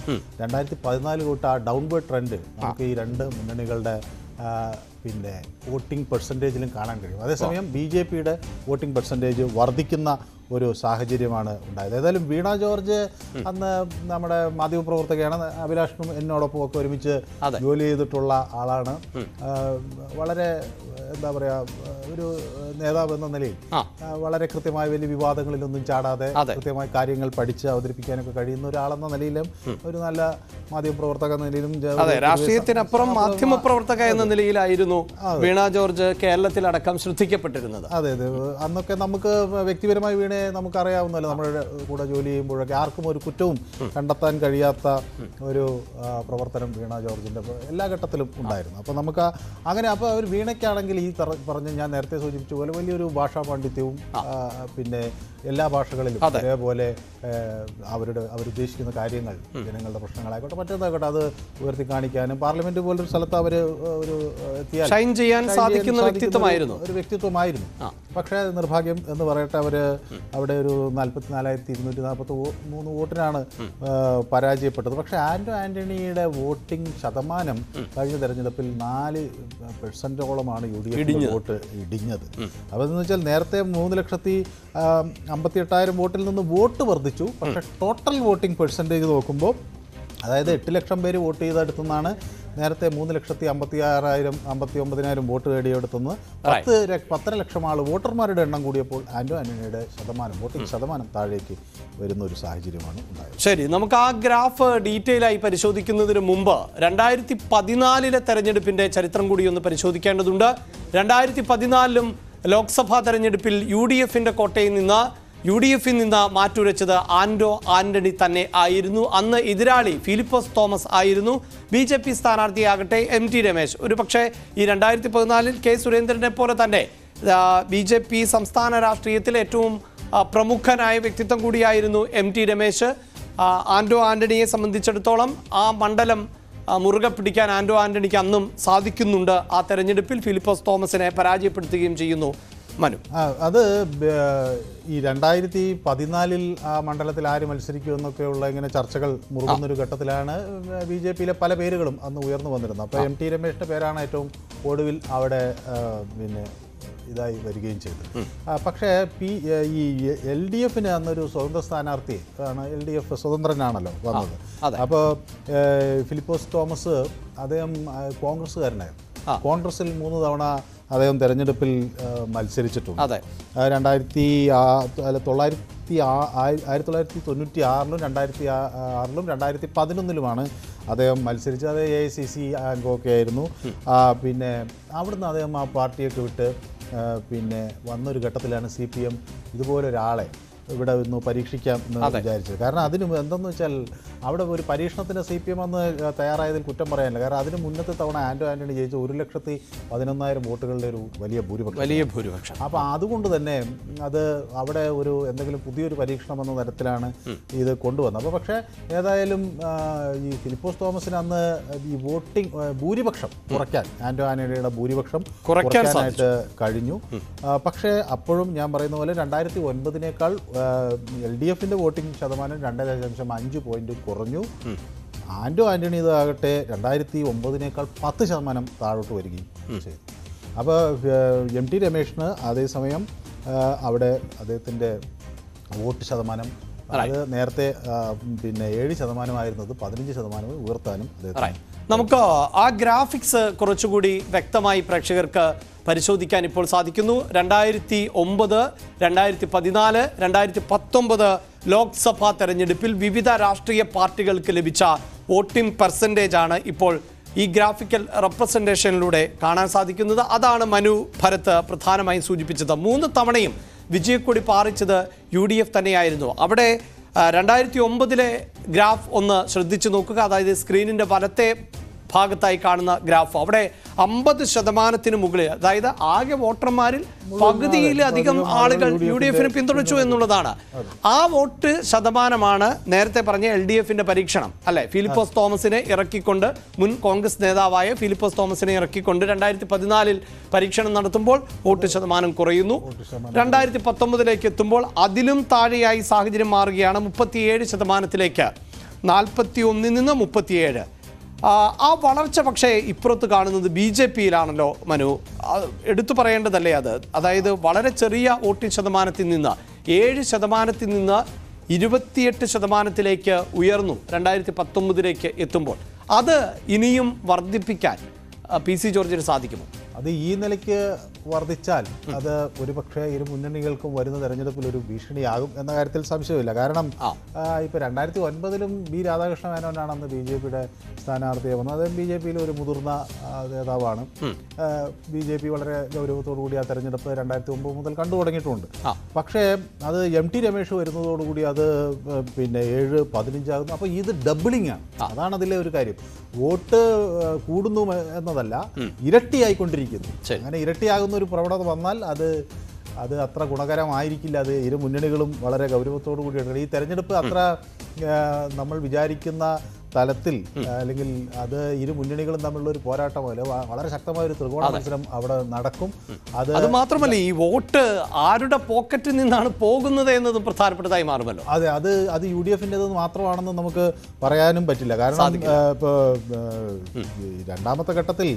2014 തൊട്ട് ആ ഡൗൺവേർഡ് ട്രെൻഡ് നമുക്ക് ഈ രണ്ട് മുന്നണികളുടെ പിന്നെ വോട്ടിംഗ് പെർസെൻറ്റേജിലും കാണാൻ കഴിയും. അതേസമയം BJPയുടെ വോട്ടിംഗ് പെർസെൻറ്റേജ് വർദ്ധിക്കുന്ന ഒരു സാഹചര്യമാണ് ഉണ്ടായത്. ഏതായാലും വീണ ജോർജ് അന്ന് നമ്മുടെ മാധ്യമപ്രവർത്തകയാണ്. അഭിലാഷനും എന്നോടൊപ്പം ഒക്കെ ഒരുമിച്ച് ജോലി ചെയ്തിട്ടുള്ള ആളാണ്. വളരെ എന്താ പറയുക, ഒരു നേതാവ് എന്ന നിലയിൽ വളരെ കൃത്യമായ വലിയ വിവാദങ്ങളിലൊന്നും ചാടാതെ കൃത്യമായ കാര്യങ്ങൾ പഠിച്ച് അവതരിപ്പിക്കാനൊക്കെ കഴിയുന്ന ഒരാളെന്ന നിലയിലും ഒരു നല്ല മാധ്യമപ്രവർത്തക എന്ന നിലയിലും രാഷ്ട്രീയത്തിനപ്പുറം മാധ്യമപ്രവർത്തക എന്ന നിലയിലായിരുന്നു വീണ ജോർജ് കേരളത്തിലടക്കം ശ്രദ്ധിക്കപ്പെട്ടിരുന്നത്. അതെ, അന്നൊക്കെ നമുക്ക് വ്യക്തിപരമായി വീണയെ നമുക്കറിയാവുന്നല്ലോ. നമ്മുടെ കൂടെ ജോലി ചെയ്യുമ്പോഴൊക്കെ ആർക്കും ഒരു കുറ്റവും കണ്ടെത്താൻ കഴിയാത്ത ഒരു പ്രവർത്തനം വീണ ജോർജിന്റെ എല്ലാ ഘട്ടത്തിലും ഉണ്ടായിരുന്നു. അപ്പോൾ നമുക്ക് അങ്ങനെ, അപ്പോൾ അവർ വീണയ്ക്കാണെങ്കിൽ ഈ പറഞ്ഞ ഞാൻ നേരത്തെ സൂചിപ്പിച്ച പോലെ വലിയൊരു ഭാഷാ പാണ്ഡിത്യവും പിന്നെ എല്ലാ ഭാഷകളിലും അതേപോലെ അവരുദ്ദേശിക്കുന്ന കാര്യങ്ങൾ, ജനങ്ങളുടെ പ്രശ്നങ്ങളായിക്കോട്ടെ മറ്റേതായിക്കോട്ടെ, അത് ഉയർത്തി കാണിക്കാനും പാർലമെന്റ് പോലൊരു സ്ഥലത്ത് അവർ ഒരു ഷൈൻ ചെയ്യാൻ സാധിക്കുന്ന ഒരു വ്യക്തിത്വമായിരുന്നു. പക്ഷേ നിർഭാഗ്യം എന്ന് പറയട്ടെ, അവർ അവിടെ ഒരു 44,243 വോട്ടിനാണ് പരാജയപ്പെട്ടത്. പക്ഷേ ആന്റണിയുടെ വോട്ടിംഗ് ശതമാനം കഴിഞ്ഞ തെരഞ്ഞെടുപ്പിൽ 4%ഓളമാണ് UDF വോട്ട് ഇടിഞ്ഞത്. അപ്പോൾ എന്ന് വെച്ചാൽ നേരത്തെ 3,58,000 വോട്ടിൽ നിന്ന് വോട്ട് വർദ്ധിച്ചു. പക്ഷേ ടോട്ടൽ വോട്ടിംഗ് പെർസെൻറ്റേജ് നോക്കുമ്പോൾ, അതായത് 8 ലക്ഷം പേര് വോട്ട് ചെയ്തെടുത്തുനിന്നാണ് നേരത്തെ 3,56,059 വോട്ട് നേടിയെടുത്തുനിന്ന് 10 ലക്ഷം ആൾ വോട്ടർമാരുടെ എണ്ണം കൂടിയപ്പോൾ ആന്റണിയുടെ വോട്ടിംഗ് ശതമാനം താഴേക്ക് വരുന്ന ഒരു സാഹചര്യമാണ് ഉണ്ടായത്. ശരി, നമുക്ക് ആ ഗ്രാഫ് ഡീറ്റെയിൽ ആയി പരിശോധിക്കുന്നതിന് മുമ്പ് 2014 തെരഞ്ഞെടുപ്പിന്റെ ചരിത്രം കൂടി ഒന്ന് പരിശോധിക്കേണ്ടതുണ്ട്. 2014 ലോക്സഭാ തെരഞ്ഞെടുപ്പിൽ UDF-ന്റെ കോട്ടയിൽ നിന്ന് UDF-ൽ നിന്ന് മാറ്റുരച്ചത് ആന്റണി തന്നെ ആയിരുന്നു. അന്ന് എതിരാളി ഫിലിപ്പോസ് തോമസ് ആയിരുന്നു. BJP സ്ഥാനാർത്ഥിയാകട്ടെ MT Ramesh. ഒരു പക്ഷേ ഈ 2014 കെ സുരേന്ദ്രനെ പോലെ തന്നെ BJP സംസ്ഥാന രാഷ്ട്രീയത്തിൽ ഏറ്റവും പ്രമുഖനായ വ്യക്തിത്വം കൂടിയായിരുന്നു MT രമേശ്. ആന്റോ ആന്റണിയെ സംബന്ധിച്ചിടത്തോളം ആ മണ്ഡലം മുറുകെ പിടിക്കാൻ ആന്റോ ആന്റണിക്ക് അന്നും സാധിക്കുന്നുണ്ട്. ആ തെരഞ്ഞെടുപ്പിൽ ഫിലിപ്പോസ് തോമസിനെ പരാജയപ്പെടുത്തുകയും ചെയ്യുന്നു. മനു, അത് ഈ 2014 ആ മണ്ഡലത്തിൽ ആര് മത്സരിക്കുമെന്നൊക്കെയുള്ള ഇങ്ങനെ ചർച്ചകൾ മുറുകുന്നൊരു ഘട്ടത്തിലാണ് BJP-യിലെ പല പേരുകളും അന്ന് ഉയർന്നു വന്നിരുന്നത്. അപ്പോൾ MT രമേശിൻ്റെ പേരാണ് ഏറ്റവും ഒടുവിൽ അവിടെ പിന്നെ ഇതായി വരികയും ചെയ്തത്. പക്ഷേ ഈ LDF-ന് അന്നൊരു സ്വതന്ത്ര സ്ഥാനാർത്ഥി ആണ്. LDF സ്വതന്ത്രനാണല്ലോ വന്നത്. അപ്പോൾ ഫിലിപ്പോസ് തോമസ് അദ്ദേഹം കോൺഗ്രസ്സുകാരനായിരുന്നു. കോൺഗ്രസിൽ 3 തവണ അദ്ദേഹം തെരഞ്ഞെടുപ്പിൽ മത്സരിച്ചിട്ടുണ്ട്. 1996-ലും 2006-ലും 2011-ലുമാണ് അദ്ദേഹം മത്സരിച്ചത്. അത് AICC അംഗമൊക്കെ ആയിരുന്നു. പിന്നെ അവിടുന്ന് അദ്ദേഹം ആ പാർട്ടിയൊക്കെ വിട്ട് പിന്നെ വന്നൊരു ഘട്ടത്തിലാണ് CPM ഇതുപോലൊരാളെ ഇവിടെ ഒന്ന് പരീക്ഷിക്കാം എന്ന് വിചാരിച്ചത്. കാരണം അതിന് എന്തെന്ന് വെച്ചാൽ അവിടെ ഒരു പരീക്ഷണത്തിന് CPM അന്ന് തയ്യാറായതിൽ കുറ്റം പറയാനില്ല. കാരണം അതിന് മുന്നത്തെ തവണ ആന്റോ ആന്റണി ജയിച്ച 1,11,000 വോട്ടുകളുടെ ഒരു വലിയ ഭൂരിപക്ഷം. അപ്പോൾ അതുകൊണ്ട് തന്നെ അത് അവിടെ ഒരു എന്തെങ്കിലും പുതിയൊരു പരീക്ഷണം എന്ന തരത്തിലാണ് ഇത് കൊണ്ടുവന്നത്. അപ്പോൾ പക്ഷേ ഏതായാലും ഈ ഫിലിപ്പോസ് തോമസിന് അന്ന് ഈ വോട്ടിംഗ് ഭൂരിപക്ഷം കുറയ്ക്കാൻ, ആന്റോ ആന്റണിയുടെ ഭൂരിപക്ഷം കുറയ്ക്കാനായിട്ട് കഴിഞ്ഞു. പക്ഷേ അപ്പോഴും ഞാൻ പറയുന്ന പോലെ 2009-നേക്കാൾ LDF-ന്റെ വോട്ടിംഗ് ശതമാനം 2.5 പോയിന്റ് കുറഞ്ഞു. ആന്റോ ആന്റണി ഇതാകട്ടെ 2009-നേക്കാൾ 10% താഴോട്ട് വരികയും ചെയ്തു. അപ്പോൾ MT രമേശിന് അതേസമയം അവിടെ അദ്ദേഹത്തിൻ്റെ വോട്ട് ശതമാനം അത് നേരത്തെ പിന്നെ 7% 15% ഉയർത്താനും നമുക്ക് ആ ഗ്രാഫിക്സ് കുറച്ചുകൂടി വ്യക്തമായി പ്രേക്ഷകർക്ക് പരിശോധിക്കാൻ ഇപ്പോൾ സാധിക്കുന്നു. 2009, 2014, 2019 ലോക്സഭാ തെരഞ്ഞെടുപ്പിൽ വിവിധ രാഷ്ട്രീയ പാർട്ടികൾക്ക് ലഭിച്ച വോട്ടിംഗ് പെർസെൻറ്റേജ് ആണ് ഇപ്പോൾ ഈ ഗ്രാഫിക്കൽ റെപ്രസെൻറ്റേഷനിലൂടെ കാണാൻ സാധിക്കുന്നത്. അതാണ് മനു ഭരത് പ്രധാനമായും സൂചിപ്പിച്ചത്. 3 തവണയും വിജയക്കൊടി പാറിച്ചത് UDF തന്നെയായിരുന്നു. അവിടെ 2009-ലെ ഗ്രാഫ് ഒന്ന് ശ്രദ്ധിച്ചു നോക്കുക. അതായത് സ്ക്രീനിൻ്റെ വലത്തെ ഭാഗത്തായി കാണുന്ന ഗ്രാഫ്, അവിടെ 50% മുകളിൽ, അതായത് ആകെ വോട്ടർമാരിൽ പകുതിയിലധികം ആളുകൾ UDF-നെ പിന്തുണച്ചു എന്നുള്ളതാണ്. ആ വോട്ട് ശതമാനമാണ് നേരത്തെ പറഞ്ഞ LDF-ന്റെ പരീക്ഷണം അല്ലെ. ഫിലിപ്പോസ് തോമസിനെ ഇറക്കിക്കൊണ്ട്, മുൻ കോൺഗ്രസ് നേതാവായ ഫിലിപ്പോസ് തോമസിനെ ഇറക്കിക്കൊണ്ട് 2014-ൽ പരീക്ഷണം നടത്തുമ്പോൾ വോട്ട് ശതമാനം കുറയുന്നു. 2019-ലേക്ക് എത്തുമ്പോൾ അതിലും താഴെയായി സാഹചര്യം മാറുകയാണ്. 37%-ലേക്ക്, 41-ൽ നിന്ന് 37. ആ വളർച്ച പക്ഷേ ഇപ്പുറത്ത് കാണുന്നത് BJP-യിലാണല്ലോ മനു. എടുത്തു പറയേണ്ടതല്ലേ അത്? അതായത് വളരെ ചെറിയ വോട്ടിംഗ് ശതമാനത്തിൽ നിന്ന് 7% നിന്ന് 28%-ലേക്ക് ഉയർന്നു 2019-ലേക്ക് എത്തുമ്പോൾ. അത് ഇനിയും വർദ്ധിപ്പിക്കാൻ PC ജോർജിന് സാധിക്കുമോ? അത് ഈ നിലയ്ക്ക് വർദ്ധിച്ചാൽ അത് ഒരുപക്ഷെ ഇരു മുന്നണികൾക്കും വരുന്ന തെരഞ്ഞെടുപ്പിൽ ഒരു ഭീഷണിയാകും എന്ന കാര്യത്തിൽ സംശയമില്ല. കാരണം ഇപ്പോൾ 2009-ലും B. രാധാകൃഷ്ണ മേനോനാണ് അന്ന് BJP-യുടെ സ്ഥാനാർത്ഥിയെ വന്നത്. അദ്ദേഹം BJP-യിലെ ഒരു മുതിർന്ന നേതാവാണ്. BJP വളരെ ഗൗരവത്തോടു കൂടി ആ തെരഞ്ഞെടുപ്പ് 2009 മുതൽ കണ്ടു തുടങ്ങിയിട്ടുണ്ട്. പക്ഷേ അത് MT രമേശ് വരുന്നതോടുകൂടി അത് പിന്നെ 7-15 ആകുന്നു. അപ്പോൾ ഇത് ഡബിളിംഗ് ആണ്. അതാണ് അതിലെ ഒരു കാര്യം. വോട്ട് കൂടുന്നു എന്നതല്ല, ഇരട്ടിയായിക്കൊണ്ടിരിക്കുന്നു. അങ്ങനെ ഇരട്ടിയാകുന്ന ഒരു പ്രവണത വന്നാൽ അത് അത്ര ഗുണകരമായിരിക്കില്ല. അത് ഇരു മുന്നണികളും വളരെ ഗൗരവത്തോടു കൂടിയാണ്. ഈ തെരഞ്ഞെടുപ്പ് അത്ര നമ്മൾ വിചാരിക്കുന്ന തലത്തിൽ അല്ലെങ്കിൽ അത് ഇരു മുന്നണികളും തമ്മിലുള്ള ഒരു പോരാട്ടം പോലെ വളരെ ശക്തമായ ഒരു ത്രികോണ മത്സരം അവിടെ നടക്കും. അത് മാത്രമല്ല ഈ വോട്ട് ആരുടെ പോക്കറ്റിൽ നിന്നാണ് പോകുന്നത് എന്നതും പ്രധാനപ്പെട്ടതായി മാറുമല്ലോ. അതെ, അത് UDF-ൻ്റെത് മാത്രമാണെന്ന് നമുക്ക് പറയാനും പറ്റില്ല. കാരണം ഇപ്പോൾ രണ്ടാമത്തെ ഘട്ടത്തിൽ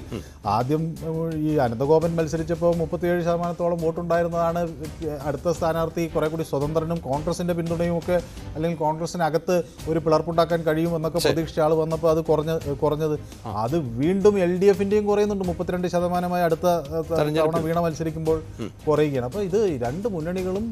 ആദ്യം ഈ അനന്തഗോപൻ മത്സരിച്ചപ്പോൾ 37% വോട്ടുണ്ടായിരുന്നതാണ്. അടുത്ത സ്ഥാനാർത്ഥി കുറെ കൂടി സ്വതന്ത്രനും കോൺഗ്രസിന്റെ പിന്തുണയും ഒക്കെ, അല്ലെങ്കിൽ കോൺഗ്രസിനകത്ത് ഒരു പിളർപ്പുണ്ടാക്കാൻ കഴിയുമെന്നൊക്കെ പ്രതീക്ഷിച്ച ആൾ വന്നപ്പോൾ അത് കുറഞ്ഞത്. അത് വീണ്ടും LDF-ന്റെയും കുറയുന്നുണ്ട്. 32% അടുത്ത തവണ വീണ മത്സരിക്കുമ്പോൾ കുറയുകയാണ്. അപ്പോൾ ഇത് രണ്ട് മുന്നണികളും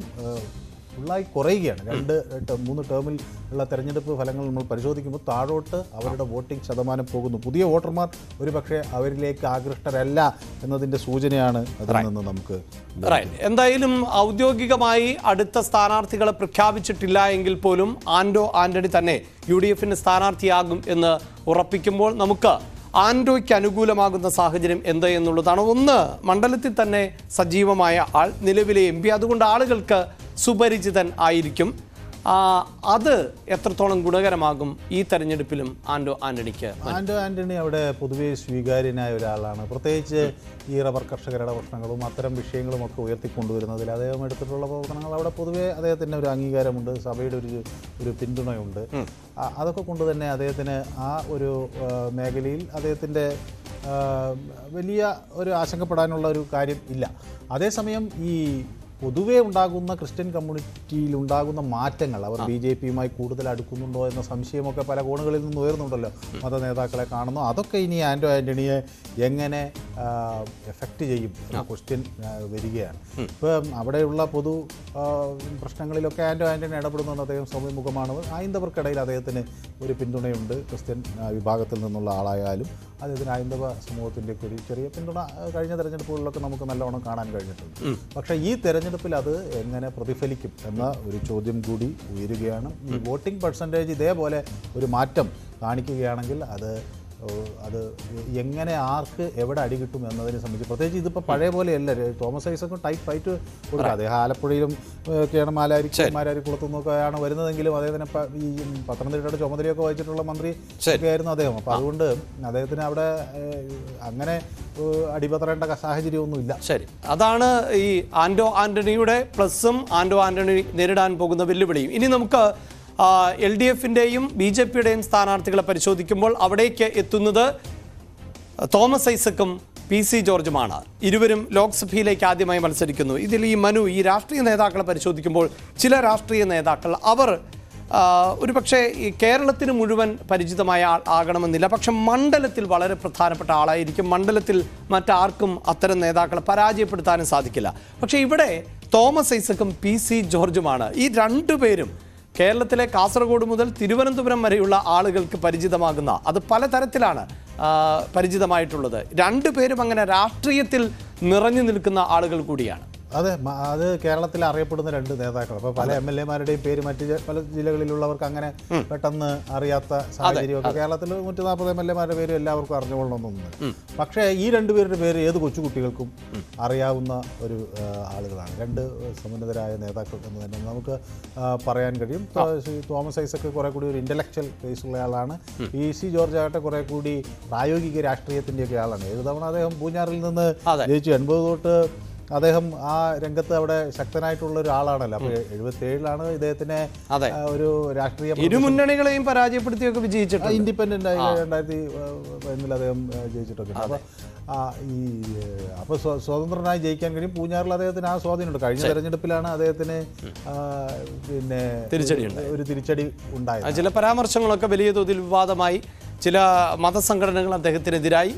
ഫുള്ളായി കുറയുകയാണ്. 2-3 ടേമിൽ ഉള്ള തെരഞ്ഞെടുപ്പ് ഫലങ്ങൾ നമ്മൾ പരിശോധിക്കുമ്പോൾ താഴോട്ട് അവരുടെ വോട്ടിംഗ് ശതമാനം പോകുന്നു. പുതിയ വോട്ടർമാർ ഒരു പക്ഷേ അവരിലേക്ക് ആകൃഷ്ടരല്ല എന്നതിൻ്റെ സൂചനയാണ് അതിൽ നിന്ന് നമുക്ക്. എന്തായാലും ഔദ്യോഗികമായി അടുത്ത സ്ഥാനാർത്ഥികളെ പ്രഖ്യാപിച്ചിട്ടില്ല എങ്കിൽ പോലും ആന്റോ ആന്റണി തന്നെ UDF-ന്റെ സ്ഥാനാർത്ഥിയാകും എന്ന് ഉറപ്പിക്കുമ്പോൾ നമുക്ക് ആന്റോയ്ക്ക് അനുകൂലമാകുന്ന സാഹചര്യം എന്ത് എന്നുള്ളതാണ്. ഒന്ന്, മണ്ഡലത്തിൽ തന്നെ സജീവമായ ആൾ, നിലവിലെ MP, അതുകൊണ്ട് ആളുകൾക്ക് സുപരിചിതൻ ആയിരിക്കും. അത് എത്രത്തോളം ഗുണകരമാകും ഈ തെരഞ്ഞെടുപ്പിലും ആന്റോ ആന്റണിക്ക്? ആന്റോ ആന്റണി അവിടെ പൊതുവെ സ്വീകാര്യനായ ഒരാളാണ്. പ്രത്യേകിച്ച് ഈ റബ്ബർ കർഷകരുടെ പ്രശ്നങ്ങളും അത്തരം വിഷയങ്ങളും ഒക്കെ ഉയർത്തിക്കൊണ്ടുവരുന്നതിൽ അദ്ദേഹം എടുത്തിട്ടുള്ള പ്രവർത്തനങ്ങൾ അവിടെ പൊതുവെ അദ്ദേഹത്തിന് ഒരു അംഗീകാരമുണ്ട്, സഭയുടെ ഒരു പിന്തുണയുണ്ട്. അതൊക്കെ കൊണ്ട് തന്നെ അദ്ദേഹത്തിന് ആ ഒരു മേഖലയിൽ അദ്ദേഹത്തിൻ്റെ വലിയ ഒരു ആശങ്കപ്പെടാനുള്ള ഒരു കാര്യം ഇല്ല. അതേസമയം ഈ പൊതുവെ ഉണ്ടാകുന്ന ക്രിസ്ത്യൻ കമ്മ്യൂണിറ്റിയിൽ ഉണ്ടാകുന്ന മാറ്റങ്ങൾ, അവർ BJP-യുമായി കൂടുതൽ അടുക്കുന്നുണ്ടോ എന്ന സംശയമൊക്കെ പല കോണുകളിൽ നിന്ന് ഉയർന്നുണ്ടല്ലോ, മത നേതാക്കളെ കാണുന്നു. അതൊക്കെ ഇനി ആന്റോ ആന്റണിയെ എങ്ങനെ എഫക്റ്റ് ചെയ്യും എന്ന ക്വസ്റ്റ്യൻ വരികയാണ്. ഇപ്പം അവിടെയുള്ള പൊതു പ്രശ്നങ്ങളിലൊക്കെ ആന്റോ ആന്റണി ഇടപെടുന്നുണ്ട്. അദ്ദേഹം സമൂഹമുഖമാണ്. ഹൈന്ദവർക്കിടയിൽ അദ്ദേഹത്തിന് ഒരു പിന്തുണയുണ്ട്. ക്രിസ്ത്യൻ വിഭാഗത്തിൽ നിന്നുള്ള ആളായാലും അദ്ദേഹത്തിന് ഹൈന്ദവ സമൂഹത്തിൻ്റെയൊക്കെ ഒരു ചെറിയ പിന്തുണ കഴിഞ്ഞ തെരഞ്ഞെടുപ്പുകളിലൊക്കെ നമുക്ക് നല്ലവണ്ണം കാണാൻ കഴിഞ്ഞിട്ടുണ്ട്. പക്ഷേ ഈ തെരഞ്ഞെടുപ്പിൽ അത് എങ്ങനെ പ്രതിഫലിക്കും എന്ന ഒരു ചോദ്യം കൂടി ഉയരുകയാണ്. ഈ വോട്ടിംഗ് പെർസെൻറ്റേജ് ഇതേപോലെ ഒരു മാറ്റം കാണിക്കുകയാണെങ്കിൽ അത് എങ്ങനെ ആർക്ക് എവിടെ അടി കിട്ടും എന്നതിനെ സംബന്ധിച്ച്, പ്രത്യേകിച്ച് ഇതിപ്പോൾ പഴയ പോലെയല്ല. തോമസ് ഐസക്കും ടൈറ്റ് ഫൈറ്റ് കൊടുക്കുക. അദ്ദേഹം ആലപ്പുഴയിലും ഒക്കെയാണ് മാരാരിക്കുളത്തുനിന്നൊക്കെയാണ് വരുന്നതെങ്കിലും അദ്ദേഹത്തിന് ഈ പത്തനംതിട്ടയുടെ ചുമതലയൊക്കെ വഹിച്ചിട്ടുള്ള മന്ത്രി ഒക്കെ ആയിരുന്നു അദ്ദേഹം. അപ്പോൾ അതുകൊണ്ട് അദ്ദേഹത്തിന് അവിടെ അങ്ങനെ അടിപതറേണ്ട സാഹചര്യമൊന്നുമില്ല. ശരി, അതാണ് ഈ ആന്റോ ആന്റണിയുടെ പ്ലസും ആന്റോ ആന്റണി നേരിടാൻ പോകുന്ന വെല്ലുവിളിയും. ഇനി നമുക്ക് LDF-ൻ്റെയും BJP-യുടെയും സ്ഥാനാർത്ഥികളെ പരിശോധിക്കുമ്പോൾ അവിടേക്ക് എത്തുന്നത് തോമസ് ഐസക്കും PC ജോർജുമാണ്. ഇരുവരും ലോക്സഭയിലേക്ക് ആദ്യമായി മത്സരിക്കുന്നു. ഇതിൽ ഈ മനു, ഈ രാഷ്ട്രീയ നേതാക്കളെ പരിശോധിക്കുമ്പോൾ ചില രാഷ്ട്രീയ നേതാക്കൾ അവർ ഒരു പക്ഷേ ഈ കേരളത്തിന് മുഴുവൻ പരിചിതമായ ആകണമെന്നില്ല, പക്ഷെ മണ്ഡലത്തിൽ വളരെ പ്രധാനപ്പെട്ട ആളായിരിക്കും. മണ്ഡലത്തിൽ മറ്റാർക്കും അത്തരം നേതാക്കളെ പരാജയപ്പെടുത്താനും സാധിക്കില്ല. പക്ഷേ ഇവിടെ തോമസ് ഐസക്കും PC ജോർജുമാണ്. ഈ രണ്ടുപേരും കേരളത്തിലെ കാസർഗോഡ് മുതൽ തിരുവനന്തപുരം വരെയുള്ള ആളുകൾക്ക് പരിചിതമാകുന്ന, അത് പലതരത്തിലാണ് പരിചിതമായിട്ടുള്ളത്. രണ്ടുപേരും അങ്ങനെ രാഷ്ട്രീയത്തിൽ നിറഞ്ഞു നിൽക്കുന്ന ആളുകൾ കൂടിയാണ്. അതെ, അത് കേരളത്തിൽ അറിയപ്പെടുന്ന രണ്ട് നേതാക്കൾ. അപ്പോൾ പല MLA-മാരുടെയും പേര് മറ്റ് പല ജില്ലകളിലുള്ളവർക്ക് അങ്ങനെ പെട്ടെന്ന് അറിയാത്ത സാഹചര്യമൊക്കെ കേരളത്തിൽ 140 MLA-മാരുടെ പേര് എല്ലാവർക്കും അറിഞ്ഞുകൊള്ളണമെന്നൊന്നും. പക്ഷേ ഈ രണ്ടുപേരുടെ പേര് ഏത് കൊച്ചുകുട്ടികൾക്കും അറിയാവുന്ന ഒരു ആളുകളാണ്. രണ്ട് സമുന്നതരായ നേതാക്കൾ എന്ന് തന്നെ നമുക്ക് പറയാൻ കഴിയും. തോമസ് ഐസക്ക് കുറെ കൂടി ഒരു ഇൻ്റലക്ച്വൽ ബേസുള്ള ആളാണ്. PC ജോർജ് ആകട്ടെ കുറെ കൂടി പ്രായോഗിക രാഷ്ട്രീയത്തിൻ്റെയൊക്കെ ആളാണ്. 7 തവണ അദ്ദേഹം പൂഞ്ഞാറിൽ നിന്ന് ജയിച്ചു. 80 തൊട്ട് അദ്ദേഹം ആ രംഗത്ത് അവിടെ ശക്തനായിട്ടുള്ള ഒരു ആളാണല്ലോ. അപ്പോൾ 77-ലാണ് ഇദ്ദേഹത്തിനെ ഒരു രാഷ്ട്രീയ ഇരുമുന്നണികളെയും പരാജയപ്പെടുത്തിയൊക്കെ വിജയിച്ചിട്ടുണ്ട്. ഇൻഡിപെൻഡൻ്റ് ആയി 2001 അദ്ദേഹം ജയിച്ചിട്ടൊക്കെ. അപ്പോൾ സ്വതന്ത്രനായി ജയിക്കാൻ കഴിയും. പൂഞ്ഞാറിൽ അദ്ദേഹത്തിന് ആ സ്വാധീനമുണ്ട്. കഴിഞ്ഞ തെരഞ്ഞെടുപ്പിലാണ് അദ്ദേഹത്തിന് പിന്നെ ഒരു തിരിച്ചടി ഉണ്ടായത്. ചില പരാമർശങ്ങളൊക്കെ വലിയ തോതിൽ വിവാദമായി. ചില മതസംഘടനകൾ അദ്ദേഹത്തിനെതിരായി.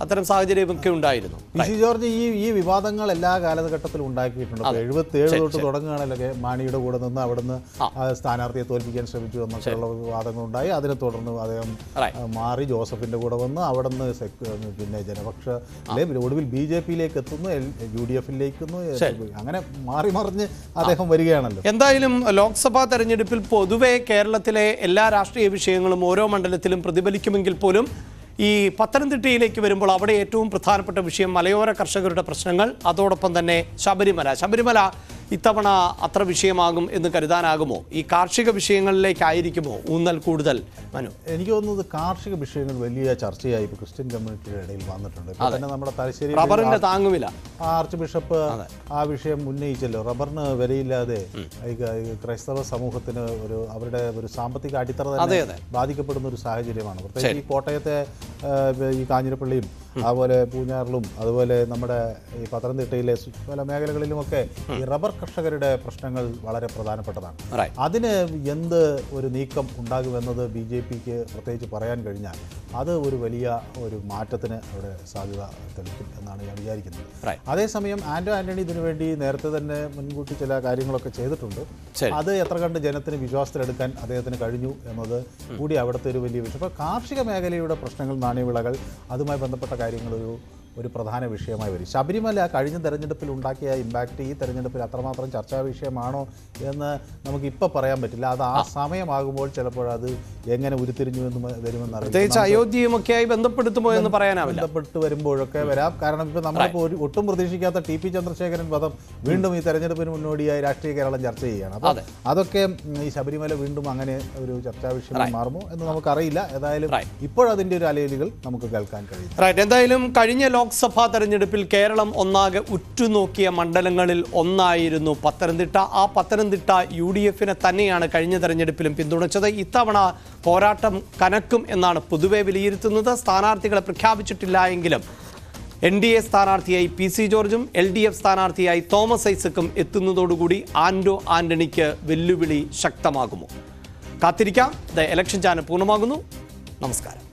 അത്തരം സാഹചര്യമൊക്കെ ഉണ്ടായിരുന്നു. PC ജോർജ് ഈ വിവാദങ്ങൾ എല്ലാ കാലഘട്ടത്തിലും ഉണ്ടാക്കിയിട്ടുണ്ട്. 77 തൊട്ട് തുടങ്ങുകയാണല്ലോ മാണിയുടെ കൂടെ നിന്ന് അവിടുന്ന് സ്ഥാനാർത്ഥിയെ തോൽപ്പിക്കാൻ ശ്രമിച്ചു എന്നൊക്കെയുള്ള വിവാദങ്ങളുണ്ടായി. അതിനെ തുടർന്ന് അദ്ദേഹം മാറി ജോസഫിന്റെ കൂടെ വന്ന് അവിടുന്ന് പിന്നെ ജനപക്ഷ ഒടുവിൽ BJP-യിലേക്ക് എത്തുന്നു, UDF-ലേക്ക് അങ്ങനെ മാറി മറിഞ്ഞ് അദ്ദേഹം വരികയാണല്ലോ. എന്തായാലും ലോക്സഭാ തെരഞ്ഞെടുപ്പിൽ പൊതുവെ കേരളത്തിലെ എല്ലാ രാഷ്ട്രീയ വിഷയങ്ങളും ഓരോ മണ്ഡലത്തിലും പ്രതിഫലിക്കുമെങ്കിൽ പോലും ഈ പത്തനംതിട്ടയിലേക്ക് വരുമ്പോൾ അവിടെ ഏറ്റവും പ്രധാനപ്പെട്ട വിഷയം മലയോര കർഷകരുടെ പ്രശ്നങ്ങൾ, അതോടൊപ്പം തന്നെ ശബരിമല ഇത്തവണ അത്ര വിഷയമാകും എന്ന് കരുതാനാകുമോ? ഈ കാർഷിക വിഷയങ്ങളിലേക്കായിരിക്കുമോ ഊന്നൽ കൂടുതൽ? മനു, എനിക്ക് തോന്നുന്നത് കാർഷിക വിഷയങ്ങൾ വലിയ ചർച്ചയായി ഇപ്പോൾ ക്രിസ്ത്യൻ കമ്മ്യൂണിറ്റിയുടെ ഇടയിൽ വന്നിട്ടുണ്ട്. തന്നെ നമ്മുടെ തലശ്ശേരി റബ്ബറിന്റെ താങ്ങുവില ആർച്ച് ബിഷപ്പ് ആ വിഷയം ഉന്നയിച്ചല്ലോ. റബ്ബറിന് വിലയില്ലാതെ ക്രൈസ്തവ സമൂഹത്തിന് അവരുടെ ഒരു സാമ്പത്തിക അടിത്തറ തന്നെ ബാധിക്കപ്പെടുന്ന ഒരു സാഹചര്യമാണ്. പ്രത്യേകിച്ച് ഈ കോട്ടയത്തെ ഈ കാഞ്ഞിരപ്പള്ളിയും അതുപോലെ പൂഞ്ഞാറിലും അതുപോലെ നമ്മുടെ ഈ പത്തനംതിട്ടയിലെ പല മേഖലകളിലുമൊക്കെ ഈ റബ്ബർ കർഷകരുടെ പ്രശ്നങ്ങൾ വളരെ പ്രധാനപ്പെട്ടതാണ്. അതിന് എന്ത് ഒരു നീക്കം ഉണ്ടാകുമെന്നത് BJP-ക്ക് പ്രത്യേകിച്ച് പറയാൻ കഴിഞ്ഞാൽ അത് ഒരു വലിയ ഒരു മാറ്റത്തിന് അവിടെ സാധ്യത തെളിക്കും എന്നാണ് ഞാൻ വിചാരിക്കുന്നത്. അതേസമയം ആന്റോ ആന്റണി ഇതിനുവേണ്ടി നേരത്തെ തന്നെ മുൻകൂട്ടി ചില കാര്യങ്ങളൊക്കെ ചെയ്തിട്ടുണ്ട്. അത് എത്ര കണ്ട് ജനത്തിന് വിശ്വാസത്തിലെടുക്കാൻ അദ്ദേഹത്തിന് കഴിഞ്ഞു എന്നത് കൂടി അവിടുത്തെ ഒരു വലിയ വിഷയം. അപ്പോൾ കാർഷിക മേഖലയുടെ പ്രശ്നങ്ങൾ, നാണ്യവിളകൾ, അതുമായി ബന്ധപ്പെട്ട കാര്യങ്ങൾ ഒരു പ്രധാന വിഷയമായി വരും. ശബരിമല കഴിഞ്ഞ തെരഞ്ഞെടുപ്പിൽ ഉണ്ടാക്കിയ ഇമ്പാക്റ്റ് ഈ തെരഞ്ഞെടുപ്പിൽ അത്രമാത്രം ചർച്ചാ വിഷയമാണോ എന്ന് നമുക്കിപ്പോൾ പറയാൻ പറ്റില്ല. അത് ആ സമയമാകുമ്പോൾ ചിലപ്പോൾ അത് എങ്ങനെ ഉരുത്തിരിഞ്ഞു എന്ന് വരുമെന്ന് പ്രത്യേകിച്ച് അയോധ്യയുമൊക്കെയായി ബന്ധപ്പെടുത്തുമോ എന്ന് പറയാനാവില്ല. ബന്ധപ്പെട്ട് വരുമ്പോഴൊക്കെ വരാം. കാരണം ഇപ്പോൾ നമ്മളിപ്പോൾ ഒട്ടും പ്രതീക്ഷിക്കാത്ത ടി പി ചന്ദ്രശേഖരൻ വധം വീണ്ടും ഈ തെരഞ്ഞെടുപ്പിന് മുന്നോടിയായി രാഷ്ട്രീയ കേരളം ചർച്ച ചെയ്യുകയാണ്. അപ്പോൾ അതൊക്കെ ഈ ശബരിമല വീണ്ടും അങ്ങനെ ഒരു ചർച്ചാ വിഷയമായി മാറുമോ എന്ന് നമുക്കറിയില്ല. ഏതായാലും ഇപ്പോഴതിൻ്റെ ഒരു അലയലുകൾ നമുക്ക് കേൾക്കാൻ കഴിയും. എന്തായാലും കഴിഞ്ഞ ലോക്സഭാ തെരഞ്ഞെടുപ്പിൽ കേരളം ഒന്നാകെ ഉറ്റുനോക്കിയ മണ്ഡലങ്ങളിൽ ഒന്നായിരുന്നു പത്തനംതിട്ട. ആ പത്തനംതിട്ട UDF-നെ തന്നെയാണ് കഴിഞ്ഞ തെരഞ്ഞെടുപ്പിലും പിന്തുണച്ചത്. ഇത്തവണ പോരാട്ടം കനക്കും എന്നാണ് പൊതുവെ വിലയിരുത്തുന്നത്. സ്ഥാനാർത്ഥികളെ പ്രഖ്യാപിച്ചിട്ടില്ല എങ്കിലും NDA സ്ഥാനാർത്ഥിയായി PC ജോർജും LDF സ്ഥാനാർത്ഥിയായി തോമസ് ഐസക്കും എത്തുന്നതോടുകൂടി ആന്റോ ആന്റണിക്ക് വെല്ലുവിളി ശക്തമാകുമോ? കാത്തിരിക്കാം. ദ ഇലക്ഷൻ ചാനൽ പൂർണ്ണമാകുന്നു. നമസ്കാരം.